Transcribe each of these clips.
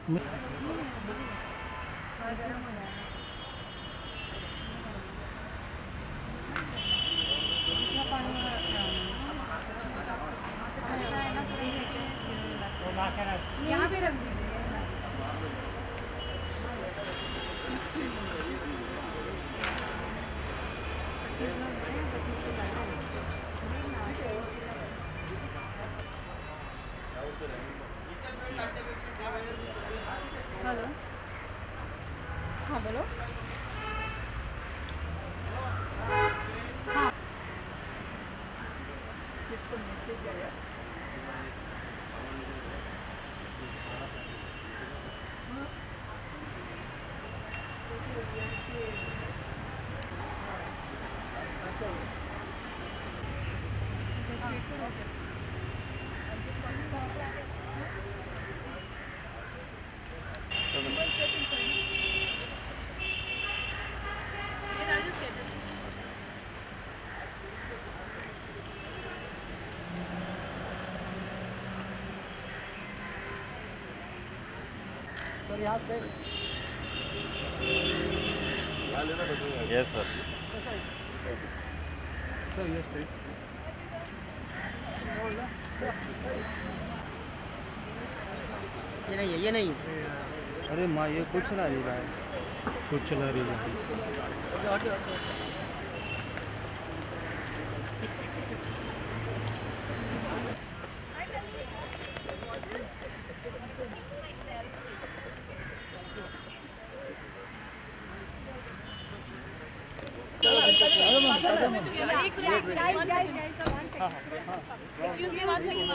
यहाँ पे रख दीजिए। हेलो, हाँ बोलो। हाँ, किसको मैसेज आया? Yes, sir. ये नहीं है, ये नहीं। अरे माँ ये कुछ चला रही है, कुछ चला रही है। Excuse me, one second.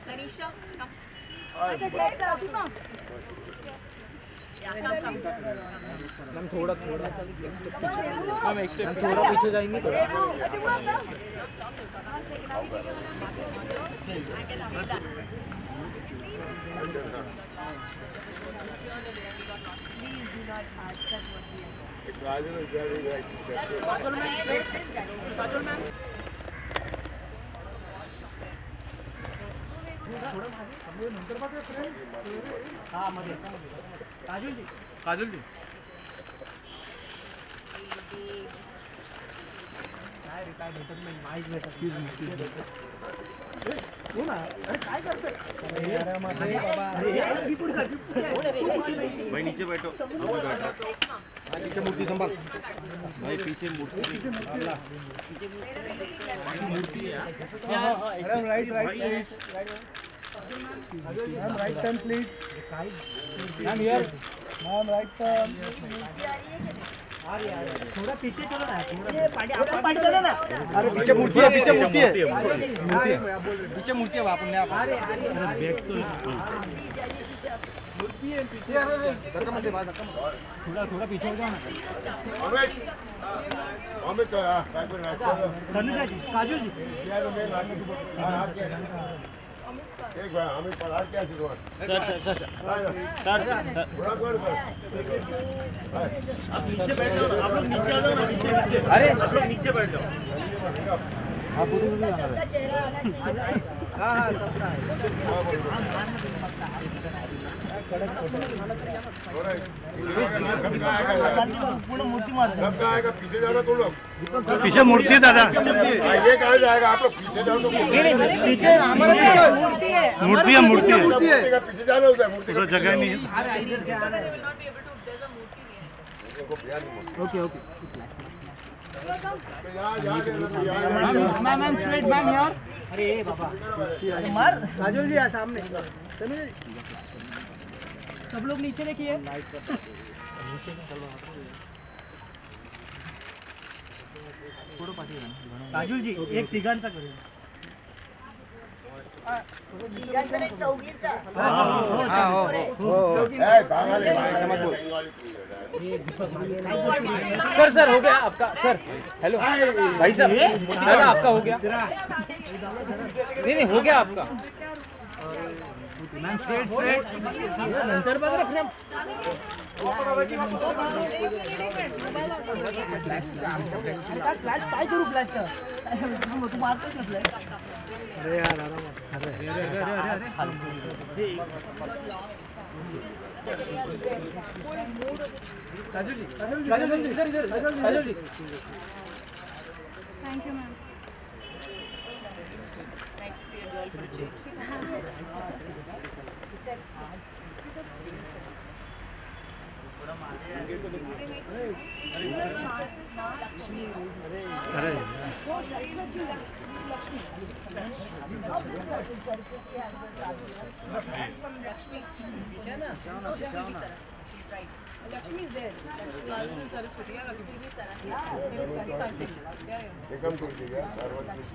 Manisha, come. हम थोड़ा पीछे जाएंगे Please do not ask us what we are. काजल जी भाई नीचे बैठो, पीछे मूर्ति संभाल भाई पीछे मूर्ति right please ma'am right turn please ma'am here ma'am right turn थोड़ा पीछे चलो ना, पार्टी चलो ना। अरे पीछे मूर्ति है, पीछे मूर्ति है, पीछे मूर्ति है अपन ने बैग तो मूर्ति है पीछे। धक्का मत दे बात, थोड़ा पीछे हो जाओ ना। अमित तनुजा जी, काजल जी एक बार हमें पढ़ा क्या सिखा सर आप नीचे बैठ जाओ, आप लोग नीचे आ जाओ ना, नीचे अरे आप लोग नीचे बैठ जाओ। आप हाँ सबका सबका आएगा पीछे जाना तुम लोग, पीछे मूर्ति है दादा, ये कहा जाएगा आप लोग पीछे जाओ तो पीछे हमारा मूर्ति है पीछे जाना होता है मूर्ति का जगह नहीं है। ओके मैम स्ट्रेट मैम यार। अरे बाबा मार काजल जी सामने, सब लोग नीचे देखिए। काजल जी एक तिघांचा करूया, सर हो गया आपका सर। हेलो भाई साहब, दादा आपका हो गया? नहीं हो गया आपका। नंतर बघ रे फ्रेम फ्लॅश काय करू फ्लॅशचं तू मारतोस ना फ्लॅश अरे यार अरे काजल जी Thank you, ma'am. Nice to see a girl for a change. Lakshmi is there. Saraswati. एकम कर दिया सार्वजनिक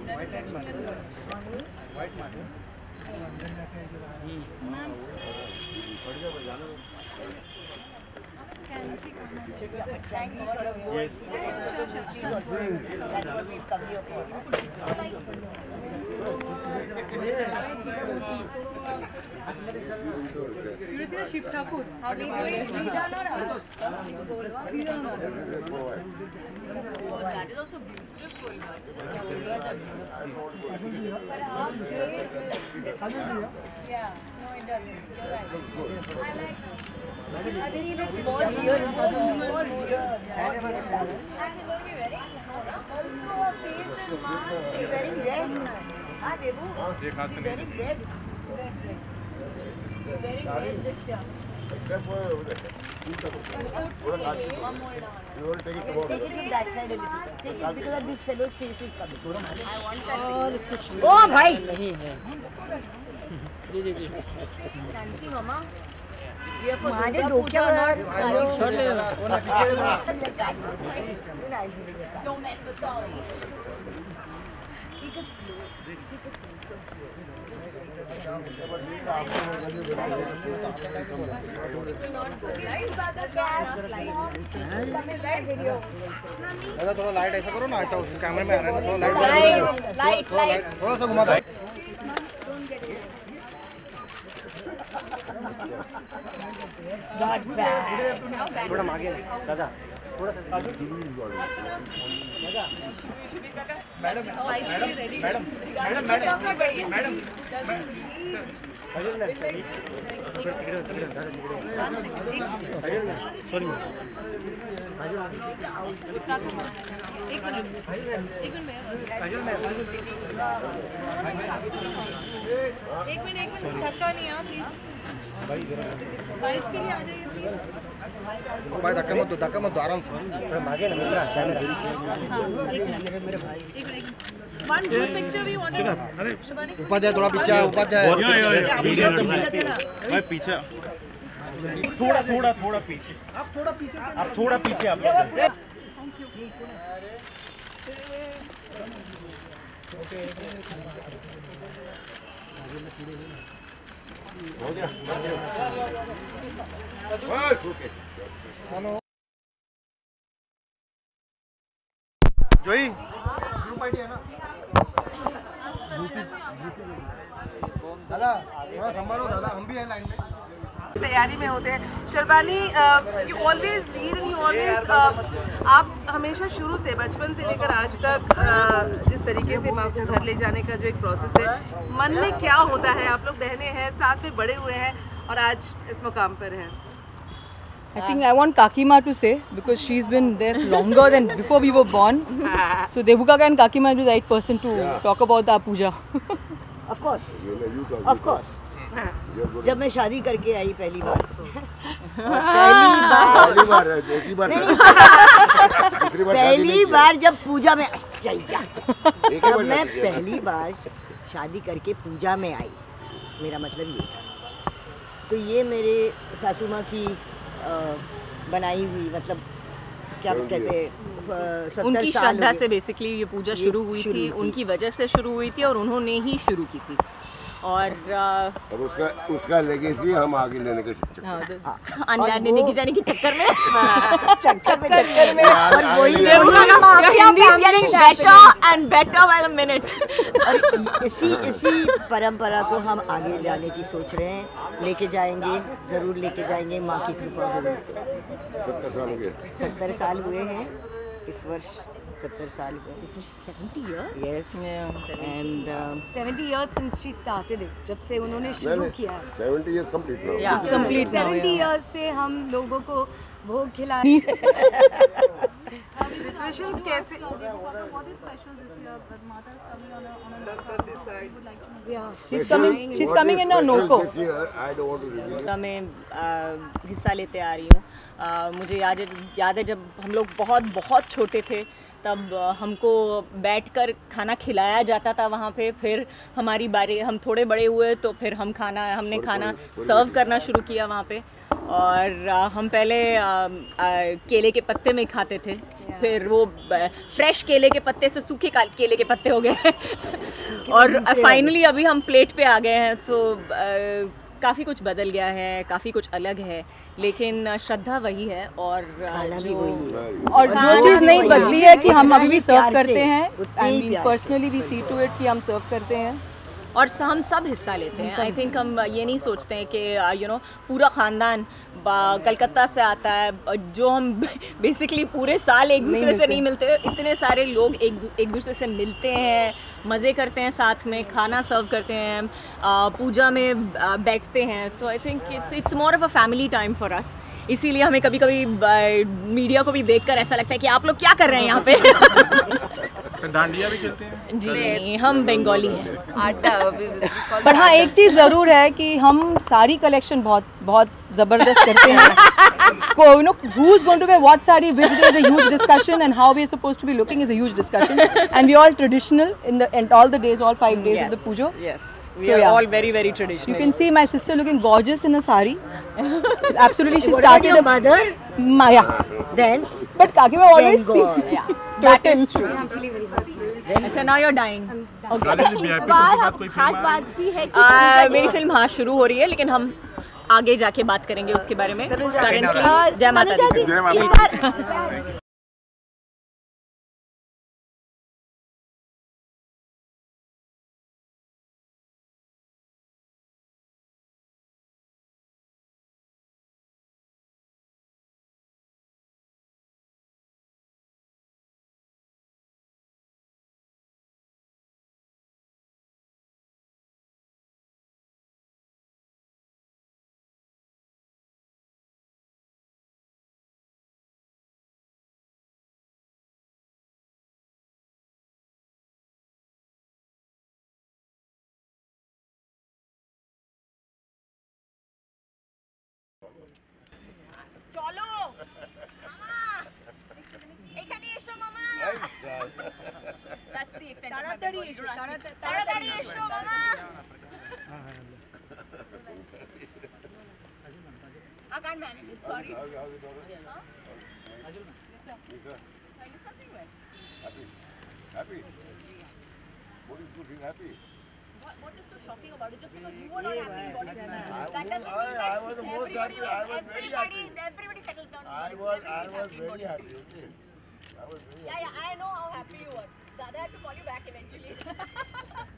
Can she come and thank you for your Yes. That's what we've come here for. You see the Shiv Thakur. How they doing? These are not us. These are not us. Oh, that is also beautiful. But just yours are beautiful. But our face yeah, no it doesn't. You're right. I like Aditi looks more real, more real. Actually, don't be very. Also, her face is masked. She's very red. Ah, Debu. She's very red. Very red this year. except for One more down. you will take it tomorrow. Take it from that side a little. Take it because of this fellow's face is coming. I want that. Oh, bhai. Shanti, mama. We are for Durga Puja. Don't mess with Charlie. दादा थोड़ा light ऐसा करो ना ऐसा कैमरे में आ रहा है थोड़ा Light. थोड़ा सा घुमा दो Not bad. थोड़ा आगे दादा थोड़ा सा एक मिनट धक्का नहीं आप प्लीज भाई इसके लिए आ जाइए प्लीज भाई धक्का मत दो आराम से आगे ना मित्रा One group picture we wanted. Upadhyay थोड़ा पीछे उपाध्याय मैं पीछे थोड़ा पीछे आप थोड़ा पीछे आप हो गया बस ओके जोई ग्रुप आईडी है ना दादा थोड़ा संभालो दादा हम भी हैं लाइन में तैयारी में होते हैं Sharbani you always lead and you always आप हमेशा शुरू से बचपन से लेकर आज तक जिस तरीके से माँ को घर ले जाने का जो एक प्रोसेस है मन में क्या होता है आप लोग बहनें हैं साथ में बड़े हुए हैं और आज इस मुकाम पर हैं I think I want Kakima to say because she's been there longer than before we were born. So Devukaka and Kakima will be the right person to talk about our puja. Of course. Of course. जब मैं शादी करके आई पहली बार पहली बार जब पूजा में जब मैं पहली बार शादी करके पूजा में आई मेरा मतलब ये था तो ये मेरे सासू माँ की बनाई हुई मतलब क्या कहते हैं उनकी श्रद्धा से बेसिकली ये पूजा शुरू हुई थी उनकी वजह से शुरू हुई थी और उन्होंने ही शुरू की थी और उसका लेगेसी हम आगे लेने के जाने के चक्कर में और वही better and better by the minute और इसी परंपरा को हम आगे लाने की सोच रहे हैं, लेके जाएंगे, ज़रूर लेके जाएंगे, माँ की कृपा होगी तो। 70 साल हो गए। 70 साल हुए हैं इस वर्ष, 70 साल हुए। 70 years? Yes. And 70 years since she started it. जब से उन्होंने शुरू किया है। 70 years complete now. It's complete now. 70 years से हम लोगों को भोग खिला Preparations कैसे? What is special this year? But Mata is coming on a we would like to know. Yeah. She's coming in a What is Noco. special this year? I don't want to reveal it. मैं हिस्सा लेते आ रही हूँ। मुझे याद है जब हम लोग बहुत छोटे थे तब हमको बैठकर खाना खिलाया जाता था वहाँ पे। फिर हमारी बारी, हम थोड़े बड़े हुए तो फिर हमने खाना सर्व करना शुरू किया वहाँ पे। और हम पहले केले के पत्ते में खाते थे, फिर वो फ्रेश केले के पत्ते से सूखे केले के पत्ते हो गए और फाइनली अभी हम प्लेट पे आ गए हैं। तो काफ़ी कुछ बदल गया है, काफ़ी कुछ अलग है, लेकिन श्रद्धा वही है और खाना भी वही है। और जो चीज़ नहीं बदली है कि हम अभी भी सर्व करते हैं। I mean personally we see to it कि हम सर्व करते हैं और हम सब हिस्सा लेते हैं। आई थिंक हम ये नहीं सोचते हैं कि पूरा ख़ानदान कलकत्ता से आता है, जो हम बेसिकली पूरे साल एक दूसरे से नहीं मिलते। इतने सारे लोग एक दूसरे से मिलते हैं, मज़े करते हैं, साथ में खाना सर्व करते हैं, पूजा में बैठते हैं। तो I think it's more of a family time for us. इसीलिए हमें कभी कभी मीडिया को भी देखकर ऐसा लगता है कि आप लोग क्या कर रहे हैं यहाँ पे। डांडिया भी खेलते हैं? जी नहीं, हम बंगाली हैं। पर हाँ एक चीज़ ज़रूर है कि हम साड़ी कलेक्शन बहुत ज़बरदस्त करते हैं। You know who's going to wear what sari which day is a huge discussion, and how we are supposed to be looking is a huge discussion. And we all traditional in all the days, all 5 days of the pujo. Yes. We are all very traditional. You can see my sister looking gorgeous in a sari. Absolutely, she What started about your mother? Maya. Then But Kakima always Bengal. That is true. अच्छा, now you're dying. Rajesh ji, VIP के बाद कोई खास film बात भी है कि मेरी फिल्म हाँ शुरू हो रही है, लेकिन हम आगे जाके बात करेंगे उसके बारे में। Currently, जय माता दी। जय माता दी। চলো মামা, এখানে এসো মামা। That's the extent of my Bengali. তাড়াতাড়ি এসো মামা। I can't manage it, sorry. Happy? What is good? Happy? What is so shocking about it? Just because you are not happy, what is that? That doesn't I- mean that I was the most everybody happy. I was very happy. everybody settles down. I was very happy. Okay. I was very happy. Yeah, I know how happy you were. Dada had to call you back eventually.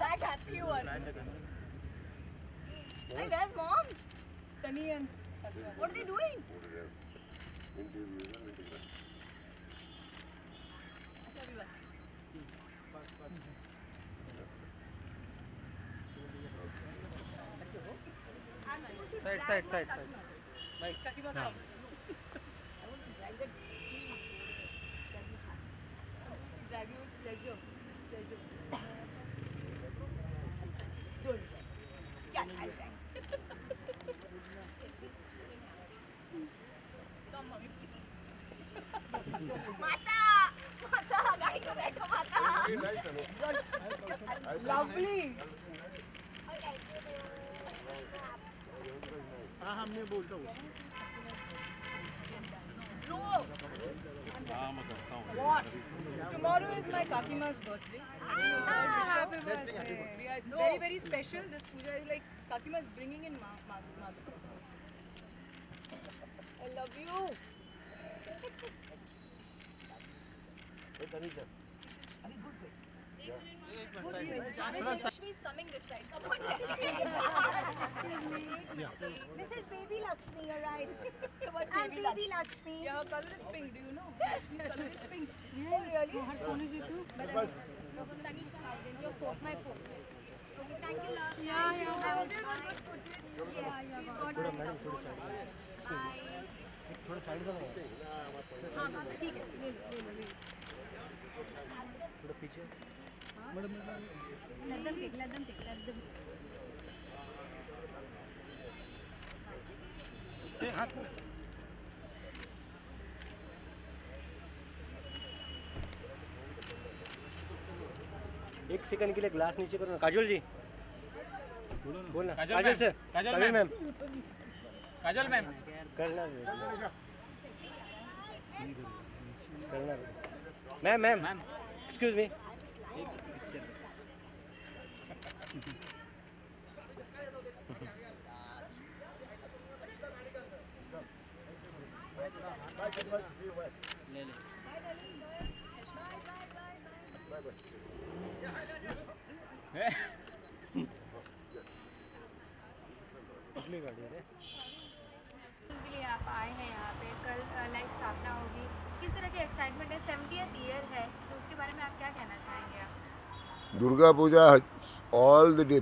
That happy you were. Hey, where's mom? Tani and what are they doing? Side. माता, गाड़ी में बैठो माता। lovely. हाँ मैं बोलता हूँ। What? Tomorrow is my Kakima's birthday. Happy birthday. Yeah, it's very special. This puja is like Kakima's bringing in Ma. I love you. Lakshmi is coming this side. Come on. This is baby Lakshmi, you're right. I'm baby Lakshmi. Yeah, her color is pink. Do you know? Lakshmi's color is pink. Oh really? Her phone is with you. But your phone, my phone. Okay, thank you, love. Yeah. I wanted to good footage. Yes, we've got good stuff. Bye. थोड़ा side में हाँ, ठीक है, ले लो। थोड़ा पीछे Let them take. एक second के लिए ग्लास नीचे करो ना। काजल जी बोलना। काजल सर, काजल मैम, करना मैम, एक्सक्यूज मी। लिए आप आए हैं यहाँ पे, कल लाइक स्थापना होगी, किस तरह की एक्साइटमेंट है? 70th ईयर है, तो उसके बारे में आप क्या कहना चाहेंगे? आप Durga Puja all the day,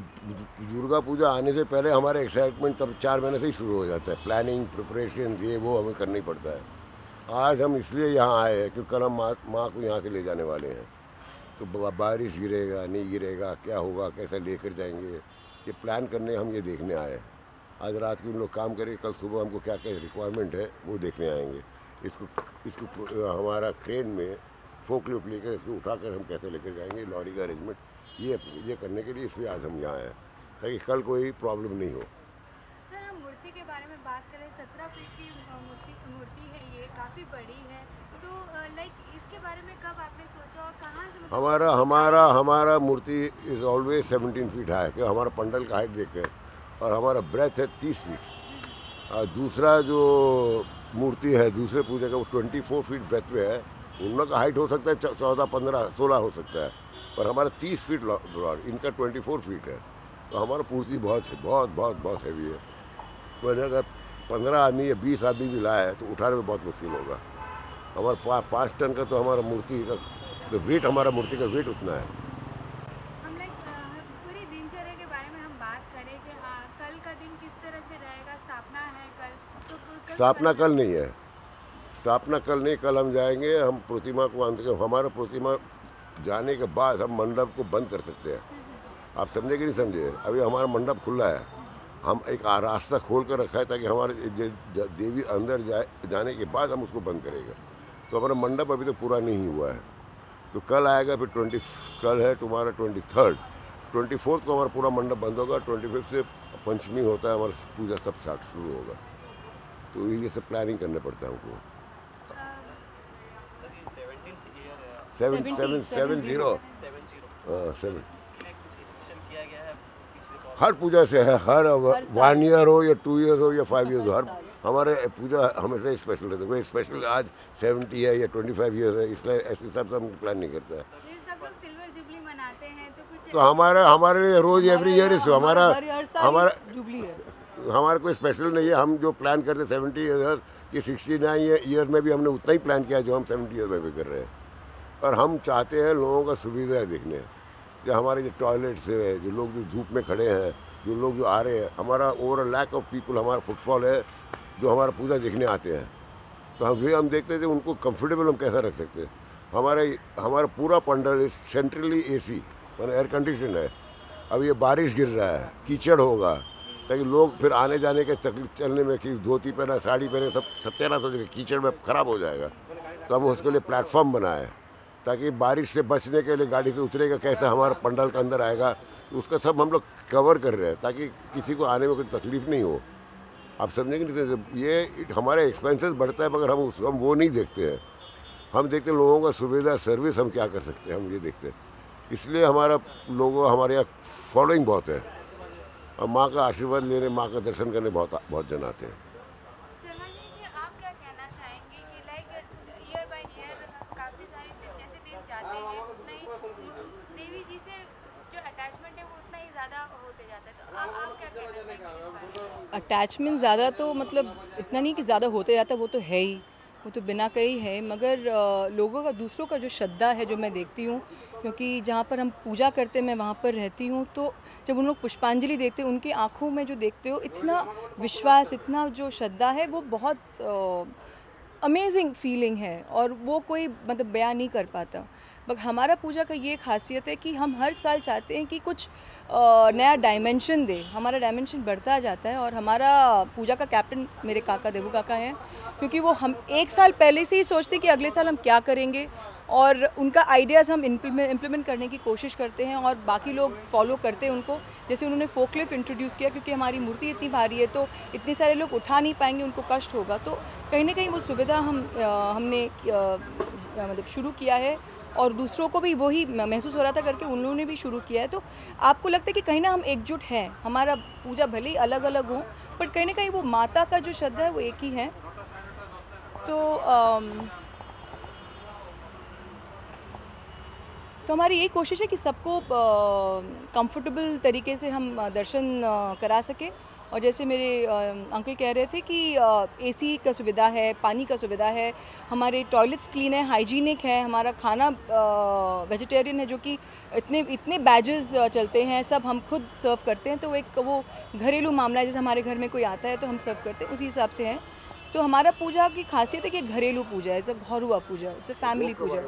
Durga Puja आने से पहले हमारे एक्साइटमेंट तब 4 महीने से ही शुरू हो जाता है। प्लानिंग, प्रिपरेशन, ये वो हमें करना ही पड़ता है। आज हम इसलिए यहाँ आए हैं क्योंकि कल हम माँ को यहाँ से ले जाने वाले हैं। तो बारिश गिरेगा नहीं गिरेगा, क्या होगा, कैसे लेकर जाएंगे, ये प्लान करने हम ये देखने आए हैं। आज रात को उन लोग काम करेंगे, कल सुबह हमको क्या क्या रिक्वायरमेंट है वो देखने आएंगे। इसको हमारा क्रेन में फोक लिफ्ट लेकर इसको उठाकर हम कैसे लेकर जाएंगे, लॉरी का अरेंजमेंट ये करने के लिए इसलिए आज हम यहाँ आए ताकि कल कोई प्रॉब्लम नहीं हो। सर, हम मूर्ति के बारे में बात करें, 17 फीट की मूर्ति है, ये काफ़ी बड़ी है, तो लाइक इसके बारे में कब आपने सोचा और कहाँ से? हमारा मूर्ति इज़ ऑलवेज 17 फीट हाई, क्योंकि हमारा पंडल का हाइट देख और हमारा ब्रेथ है 30 फीट। और दूसरा जो मूर्ति है दूसरे पूजा का वो 24 फीट ब्रेथ में है। उन लोग का हाइट हो सकता है 14, 15, 16 हो सकता है, पर हमारा 30 फीट ब्रॉड, इनका 24 फीट है। तो हमारा मूर्ति बहुत हैवी है। तो अगर 15 आदमी या 20 आदमी भी लाए तो उठाने में बहुत मुश्किल होगा। हमारा 5 टन का तो हमारा मूर्ति का तो वेट, हमारा मूर्ति का वेट उतना है। हम लाइक पूरी दिनचर्या के बारे में हम बात करें कि हाँ, कल का दिन किस तरह से रहेगा? स्थापना है कल, तो स्थापना कल नहीं है, स्थापना कल नहीं, कल हम जाएंगे, हम प्रतिमा को अंत के, हमारा प्रतिमा जाने के बाद हम मंडप को बंद कर सकते हैं। आप समझे कि नहीं समझे? अभी हमारा मंडप खुला है, हम एक रास्ता खोल कर रखा है ताकि हमारे देवी अंदर जाने के बाद हम उसको बंद करेंगे। तो हमारा मंडप अभी तो पूरा नहीं हुआ है। तो कल आएगा, फिर कल है तुम्हारा 23rd, 24th को हमारा पूरा मंडप बंद होगा। 25th से पंचमी होता है, हमारा पूजा सब स्टार्ट शुरू होगा। तो ये सब प्लानिंग करने पड़ता है हमको। 7 हर पूजा से है, हर 1 ईयर हो या 2 ईयर हो या 5 ईयर हो, हर हमारे पूजा हमेशा स्पेशल रहता है। कोई स्पेशल आज 70 है या 25 ईयर है, इसलिए ऐसे हिसाब से हम प्लान नहीं करता है। सब लोग सिल्वर जुबली मनाते हैं, तो कुछ तो हमारे लिए रोज एवरी ईयर इस हमारा जुबली है, हमारा कोई स्पेशल नहीं है। हम जो प्लान करते 70 ईयर कि 69 ईयर में भी हमने उतना ही प्लान किया जो हम 70 ईयर में भी कर रहे हैं। और हम चाहते हैं लोगों का सुविधा देखने, जो हमारे जो टॉयलेट्स है, जो लोग जो धूप में खड़े हैं, जो लोग जो आ रहे हैं, हमारा ओवर लैक ऑफ पीपल, हमारा फुटफॉल है जो हमारा पूजा देखने आते हैं। तो हम देखते थे उनको कंफर्टेबल हम कैसा रख सकते हैं। हमारा पूरा पंडल सेंट्रली AC माने एयर कंडीशन है। अब ये बारिश गिर रहा है, कीचड़ होगा, ताकि लोग फिर आने जाने के तकलीफ, चलने में कि धोती पहना, साड़ी पहने, सब सत्यानाश हो जाएगा, कीचड़ में ख़राब हो जाएगा। तो हम उसके लिए प्लेटफॉर्म बनाए ताकि बारिश से बचने के लिए गाड़ी से उतरेगा कैसे हमारा पंडल के अंदर आएगा, उसका सब हम लोग कवर कर रहे हैं ताकि किसी को आने में कोई तकलीफ़ नहीं हो। आप समझेंगे नहीं, ये हमारे एक्सपेंसेस बढ़ता है मगर हम वो नहीं देखते हैं। हम देखते हैं लोगों का सुविधा, सर्विस हम क्या कर सकते हैं, हम ये देखते हैं। इसलिए हमारे यहाँ फॉलोइंग बहुत है और माँ का आशीर्वाद लेने, माँ का दर्शन करने बहुत जन आते हैं। शर्मा जी, आप क्या कहना चाहेंगे कि लाइक ईयर बाय ईयर काफ़ी सारे जैसे दिन जाते हैं उतना ही देवी देवी जी से जो अटैचमेंट है वो उतना ही ज़्यादा होते जाता है, तो आप क्या कहना चाहेंगे इस बारे में? अटैचमेंट ज़्यादा तो मतलब इतना नहीं कि ज़्यादा होते जाता, वो तो है ही, वो तो बिना कही है, मगर लोगों का, दूसरों का जो श्रद्धा है जो मैं देखती हूँ, क्योंकि जहाँ पर हम पूजा करते हैं मैं वहाँ पर रहती हूँ, तो जब उन लोग पुष्पांजलि देखते हैं उनकी आँखों में जो देखते हो इतना विश्वास, इतना जो श्रद्धा है, वो बहुत अमेजिंग फीलिंग है और वो कोई मतलब बयान नहीं कर पाता। मगर हमारा पूजा का ये खासियत है कि हम हर साल चाहते हैं कि कुछ नया डायमेंशन दे, हमारा डायमेंशन बढ़ता जाता है। और हमारा पूजा का कैप्टन मेरे काका, देवू काका हैं, क्योंकि वो हम एक साल पहले से ही सोचते कि अगले साल हम क्या करेंगे और उनका आइडियाज़ हम इम्प्लीमेंट करने की कोशिश करते हैं और बाकी लोग फॉलो करते हैं उनको। जैसे उन्होंने फोकलिफ्ट इंट्रोड्यूस किया, क्योंकि हमारी मूर्ति इतनी भारी है तो इतने सारे लोग उठा नहीं पाएंगे, उनको कष्ट होगा, तो कहीं ना कहीं वो सुविधा हमने मतलब शुरू किया है और दूसरों को भी वही महसूस हो रहा था करके उन्होंने भी शुरू किया है। तो आपको लगता है कि कहीं ना हम एकजुट हैं, हमारा पूजा भले ही अलग अलग हो बट कहीं ना कहीं वो माता का जो श्रद्धा है वो एक ही है। तो हमारी यही कोशिश है कि सबको कंफर्टेबल तरीके से हम दर्शन करा सके। और जैसे मेरे अंकल कह रहे थे कि एसी का सुविधा है, पानी का सुविधा है, हमारे टॉयलेट्स क्लीन है, हाइजीनिक है, हमारा खाना वेजिटेरियन है, जो कि इतने बैजेस चलते हैं, सब हम खुद सर्व करते हैं। तो एक वो घरेलू मामला है, जैसे हमारे घर में कोई आता है तो हम सर्व करते हैं, उसी हिसाब से है। तो हमारा पूजा की खासियत है कि घरेलू पूजा है, इट्स अ घरुआ puja, it's a family puja.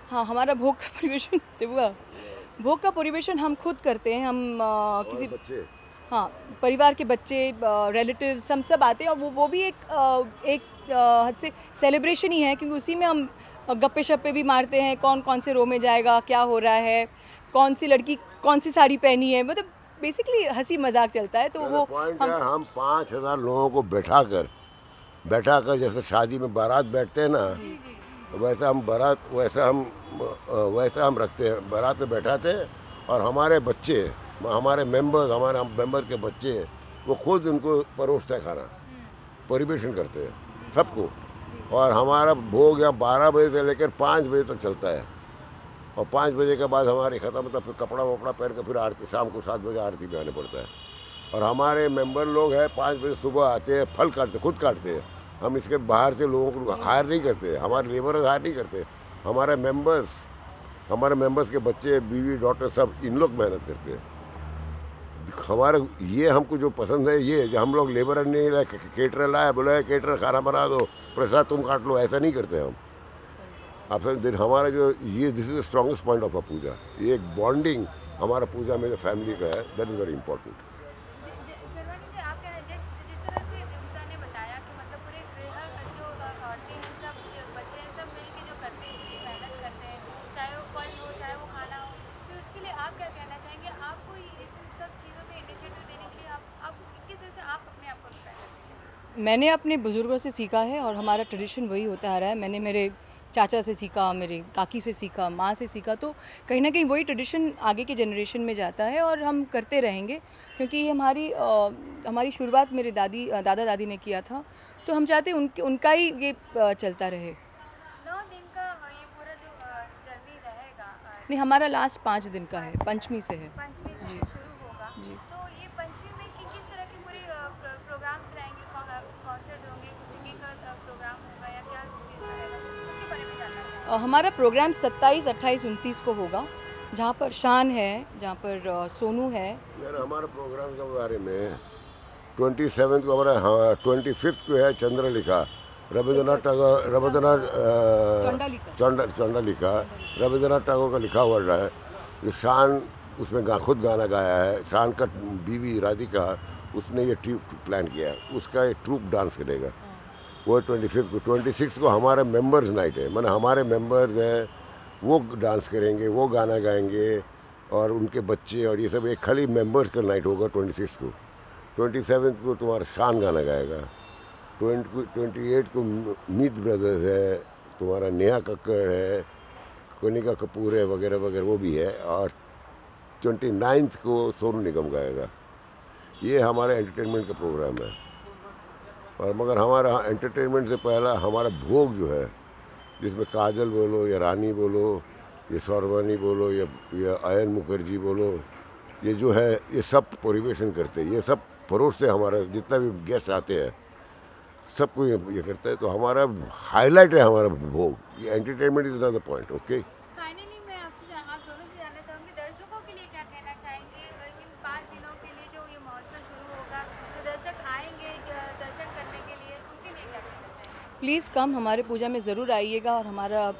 हाँ, हमारा भोग का परिवेशन देवुआ, भोग का परिवेशन हम खुद करते हैं। हम किसी हाँ, परिवार के बच्चे, रिलेटिव्स, हम सब आते हैं और वो भी एक हद से सेलिब्रेशन ही है, क्योंकि उसी में हम गप्पे शप्पे भी मारते हैं, कौन कौन से रो में जाएगा, क्या हो रहा है, कौन सी लड़की कौन सी साड़ी पहनी है, मतलब बेसिकली हंसी मजाक चलता है। तो वो हम 5000 लोगों को बैठा कर जैसे शादी में बारात बैठते हैं ना, वैसा हम रखते हैं, बारात पे बैठाते हैं और हमारे बच्चे, हमारे मेंबर के बच्चे वो खुद उनको परोसते हैं, खाना परिवेशन करते हैं सबको। और हमारा भोग यहाँ 12 बजे से लेकर 5 बजे तक चलता है और 5 बजे के बाद हमारी ख़त्म, तो फिर कपड़ा वपड़ा पहन कर फिर आरती, शाम को 7 बजे आरती पे आने पड़ता है। और हमारे मेंबर लोग हैं 5 बजे सुबह आते हैं, फल काटते, खुद काटते हैं। हम इसके बाहर से लोगों को हायर नहीं करते, हमारे लेबर हायर नहीं करते, हमारे मेंबर्स के बच्चे, बीवी, डॉटर, सब इन लोग मेहनत करते हैं। हमारे ये हमको जो पसंद है ये, जो हम लोग लेबर नहीं लाए, केटरर लाए, बोले केटरर खाना बना दो, प्रसाद तुम काट लो, ऐसा नहीं करते हम। आप समझ, हमारा जो ये this is the strongest point of a puja, ये एक बॉन्डिंग हमारा पूजा में जो फैमिली का है, that is very important. Sharvani ji, आप जिस तरह से देवता ने बताया कि मतलब पूरे गृह जो औरतें हैं, सब जो बच्चे हैं, सब मिल के जो करते हैं, पूरी मेहनत करते हैं, चाहे वो फल हो, चाहे वो खाना हो, तो उसके लिए आप क्या कहना चाहेंगे? आपको इस सब चीज़ों में इनिशिएटिव देने के लिए आप किस तरह से आप अपने आप को प्रिपेयर करते हैं? मैंने अपने बुज़ुर्गों से सीखा है और हमारा ट्रेडिशन वही होता आ रहा है। मैंने मेरे चाचा से सीखा, मेरे काकी से सीखा, माँ से सीखा, तो कहीं ना कहीं वही ट्रेडिशन आगे के जनरेशन में जाता है और हम करते रहेंगे, क्योंकि ये हमारी शुरुआत मेरे दादा दादी ने किया था, तो हम चाहते हैं उनका ही ये चलता रहे। 9 दिन का ये पूरा जो जर्नी रहेगा? नहीं, हमारा लास्ट 5 दिन का है, पंचमी से है। पंचमी से जी शुरू होगा जी। तो ये पंचमी में किस तरह के पूरे प्रोग्राम्स रहेंगे? कॉन्सर्ट होंगे, सिंगिंग का प्रोग्राम होगा या क्या रहेगा, उसके बारे में जानना चाहिए। हमारा प्रोग्राम 27, 28, 29 को होगा, जहाँ पर शान है, जहाँ पर सोनू है। हमारे प्रोग्राम के बारे में 27 को हमारा, हाँ 25 को है चंद्रलिखा, रविंद्रनाथ टैगोर का लिखा हुआ है। जो शान उसमें खुद गाना गाया है, शान का बीवी राधिका, उसने ये ट्रूप प्लान किया है, उसका एक ट्रूप डांस करेगा, वो 25 को। 26 को हमारा मेंबर्स नाइट है, माने हमारे मेंबर्स हैं वो डांस करेंगे, वो गाना गाएंगे और उनके बच्चे और ये सब, एक खाली मेंबर्स का नाइट होगा 26 को। 27 को तुम्हारा शान गाना गाएगा। 28 को मीत ब्रदर्स है, तुम्हारा नेहा कक्कड़ है, कनिका कपूर है, वगैरह वगैरह, वो भी है। और 29 को सोनू निगम गाएगा। ये हमारा एंटरटेनमेंट का प्रोग्राम है। और मगर हमारा एंटरटेनमेंट से पहला हमारा भोग जो है, जिसमें काजल बोलो या रानी बोलो ये सौरवानी बोलो या आयन मुखर्जी बोलो, ये जो है ये सब परिवेशन करते हैं, ये सब परोस से हमारा जितना भी गेस्ट आते हैं सबको ये करता है। तो हमारा हाईलाइट है हमारा भोग, ये entertainment is not the point. Okay, finally मैं आप दोनों से जानना चाहूँगी, दर्शकों के लिए क्या कहना चाहेंगे इन 5 दिनों के लिए जो ये महोत्सव शुरू होगा, जो दर्शक आएंगे दर्शन करने के लिए, उनके लिए क्या कहना चाहेंगे? प्लीज़ कम, हमारे पूजा में ज़रूर आइएगा और हमारा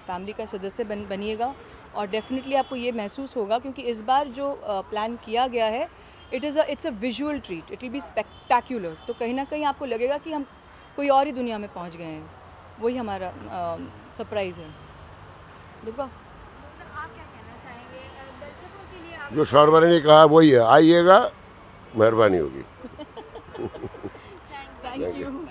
फैमिली का सदस्य बनिएगा। और डेफिनेटली आपको ये महसूस होगा क्योंकि इस बार जो प्लान किया गया है it's a visual treat, it will be spectacular. तो कहीं ना कहीं आपको लगेगा कि हम कोई और ही दुनिया में पहुंच गए हैं, वही हमारा सरप्राइज़ है। दुर्गा, आप क्या कहना चाहेंगे दर्शकों के लिए? जो सौरवानी ने कहा वही है, आइएगा, मेहरबानी होगी। Thank you.